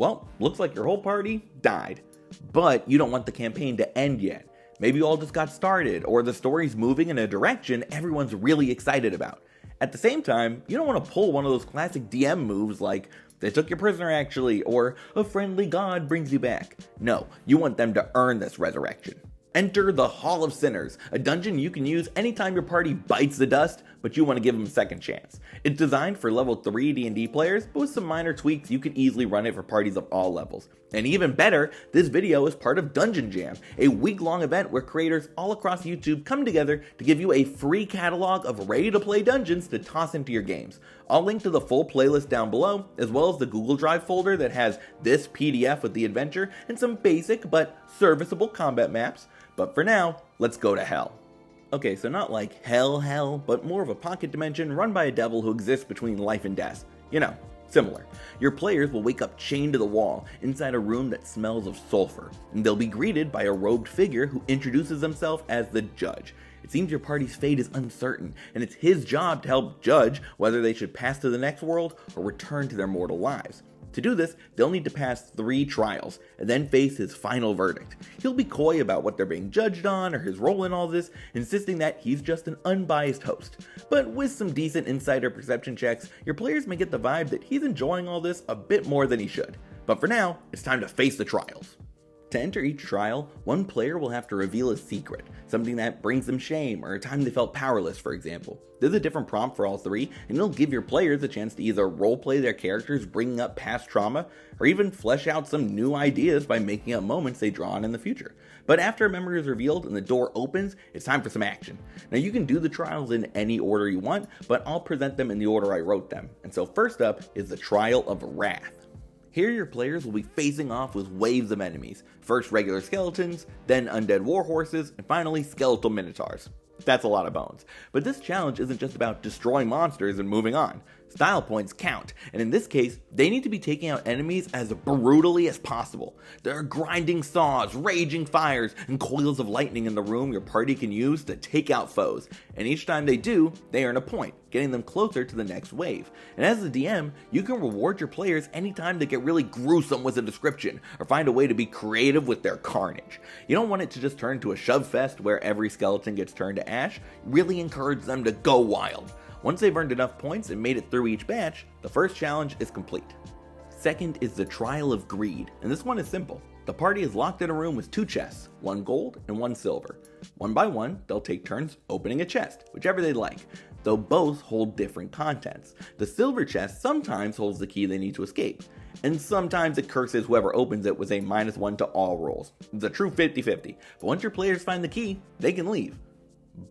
Well, looks like your whole party died. But you don't want the campaign to end yet. Maybe you all just got started, or the story's moving in a direction everyone's really excited about. At the same time, you don't want to pull one of those classic DM moves like, they took your prisoner actually, or a friendly god brings you back. No, you want them to earn this resurrection. Enter the Hall of Sinners, a dungeon you can use anytime your party bites the dust, but you want to give them a second chance. It's designed for level 3 D&D players, but with some minor tweaks you can easily run it for parties of all levels. And even better, this video is part of Dungeon Jam, a week-long event where creators all across YouTube come together to give you a free catalog of ready-to-play dungeons to toss into your games. I'll link to the full playlist down below, as well as the Google Drive folder that has this PDF with the adventure and some basic but serviceable combat maps. But for now, let's go to hell. Okay, so not like hell, but more of a pocket dimension run by a devil who exists between life and death. You know, similar. Your players will wake up chained to the wall inside a room that smells of sulfur, and they'll be greeted by a robed figure who introduces himself as the judge. It seems your party's fate is uncertain, and it's his job to help judge whether they should pass to the next world or return to their mortal lives. To do this, they'll need to pass 3 trials, and then face his final verdict. He'll be coy about what they're being judged on or his role in all this, insisting that he's just an unbiased host. But with some decent insider perception checks, your players may get the vibe that he's enjoying all this a bit more than he should. But for now, it's time to face the trials. To enter each trial, one player will have to reveal a secret, something that brings them shame or a time they felt powerless, for example. There's a different prompt for all 3, and it'll give your players a chance to either roleplay their characters bringing up past trauma, or even flesh out some new ideas by making up moments they draw on in the future. But after a memory is revealed and the door opens, it's time for some action. Now you can do the trials in any order you want, but I'll present them in the order I wrote them. And so first up is the Trial of Wrath. Here your players will be facing off with waves of enemies. First regular skeletons, then undead warhorses, and finally skeletal minotaurs. That's a lot of bones. But this challenge isn't just about destroying monsters and moving on. Style points count, and in this case, they need to be taking out enemies as brutally as possible. There are grinding saws, raging fires, and coils of lightning in the room your party can use to take out foes. And each time they do, they earn a point, getting them closer to the next wave. And as the DM, you can reward your players anytime they get really gruesome with a description, or find a way to be creative with their carnage. You don't want it to just turn into a shove fest where every skeleton gets turned to ash. Really encourage them to go wild. Once they've earned enough points and made it through each batch, the first challenge is complete. Second is the Trial of Greed, and this one is simple. The party is locked in a room with 2 chests, 1 gold and 1 silver. One by one, they'll take turns opening a chest, whichever they like, though both hold different contents. The silver chest sometimes holds the key they need to escape, and sometimes it curses whoever opens it with a -1 to all rolls. It's a true 50-50, but once your players find the key, they can leave.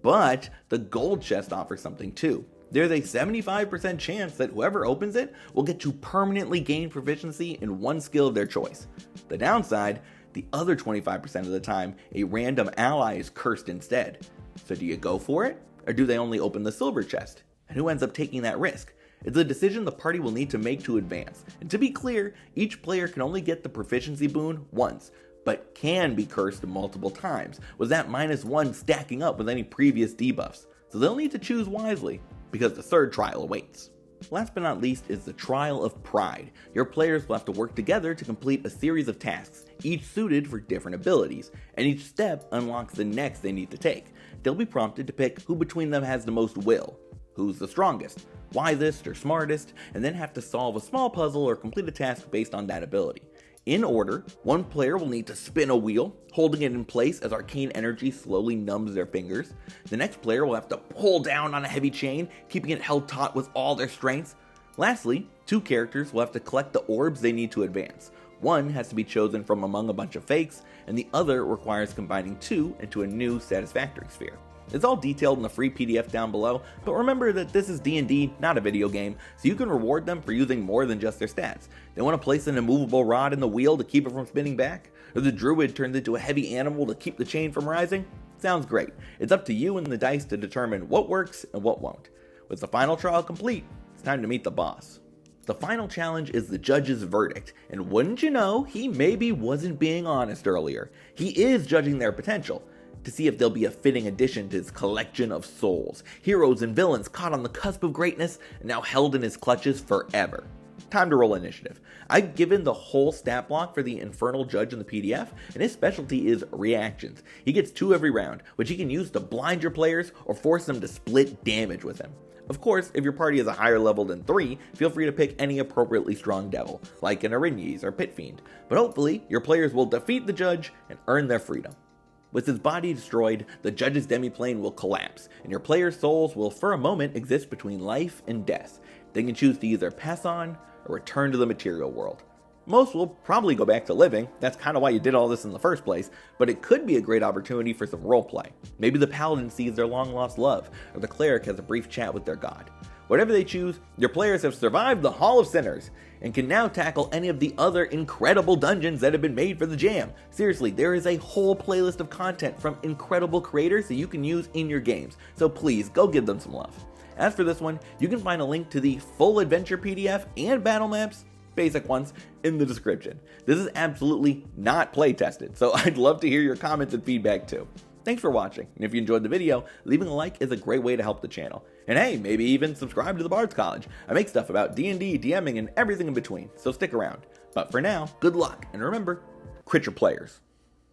But the gold chest offers something too. There's a 75% chance that whoever opens it will get to permanently gain proficiency in one skill of their choice. The downside, the other 25% of the time, a random ally is cursed instead. So do you go for it, or do they only open the silver chest? And who ends up taking that risk? It's a decision the party will need to make to advance. And to be clear, each player can only get the proficiency boon once, but can be cursed multiple times, with that -1 stacking up with any previous debuffs. So they'll need to choose wisely, because the third trial awaits. Last but not least is the Trial of Pride. Your players will have to work together to complete a series of tasks, each suited for different abilities, and each step unlocks the next they need to take. They'll be prompted to pick who between them has the most will, who's the strongest, wisest, or smartest, and then have to solve a small puzzle or complete a task based on that ability. In order, one player will need to spin a wheel, holding it in place as arcane energy slowly numbs their fingers. The next player will have to pull down on a heavy chain, keeping it held taut with all their strength. Lastly, 2 characters will have to collect the orbs they need to advance. One has to be chosen from among a bunch of fakes, and the other requires combining 2 into a new satisfactory sphere. It's all detailed in the free PDF down below, but remember that this is D&D, not a video game, so you can reward them for using more than just their stats. They want to place an immovable rod in the wheel to keep it from spinning back? Or the druid turns into a heavy animal to keep the chain from rising? Sounds great. It's up to you and the dice to determine what works and what won't. With the final trial complete, it's time to meet the boss. The final challenge is the judge's verdict, and wouldn't you know, he maybe wasn't being honest earlier. He is judging their potential, to see if they'll be a fitting addition to his collection of souls, heroes and villains caught on the cusp of greatness and now held in his clutches forever. time to roll initiative. I've given the whole stat block for the Infernal Judge in the PDF, and his specialty is reactions. He gets 2 every round, which he can use to blind your players or force them to split damage with him. Of course, if your party is a higher level than 3, feel free to pick any appropriately strong devil, like an Arinyi's or Pit Fiend, but hopefully your players will defeat the judge and earn their freedom. With his body destroyed, the judge's demiplane will collapse, and your players' souls will for a moment exist between life and death. They can choose to either pass on or return to the material world. Most will probably go back to living, that's kind of why you did all this in the first place, but it could be a great opportunity for some roleplay. Maybe the paladin sees their long-lost love, or the cleric has a brief chat with their god. Whatever they choose, your players have survived the Hall of Sinners, and can now tackle any of the other incredible dungeons that have been made for the jam. Seriously, there is a whole playlist of content from incredible creators that you can use in your games, so please go give them some love. As for this one, you can find a link to the full adventure PDF and battle maps, basic ones, in the description. This is absolutely not play tested, so I'd love to hear your comments and feedback too. Thanks for watching, and if you enjoyed the video, leaving a like is a great way to help the channel. And hey, maybe even subscribe to the Bard's College. I make stuff about D&D, DMing, and everything in between, so stick around. But for now, good luck, and remember, crit your players.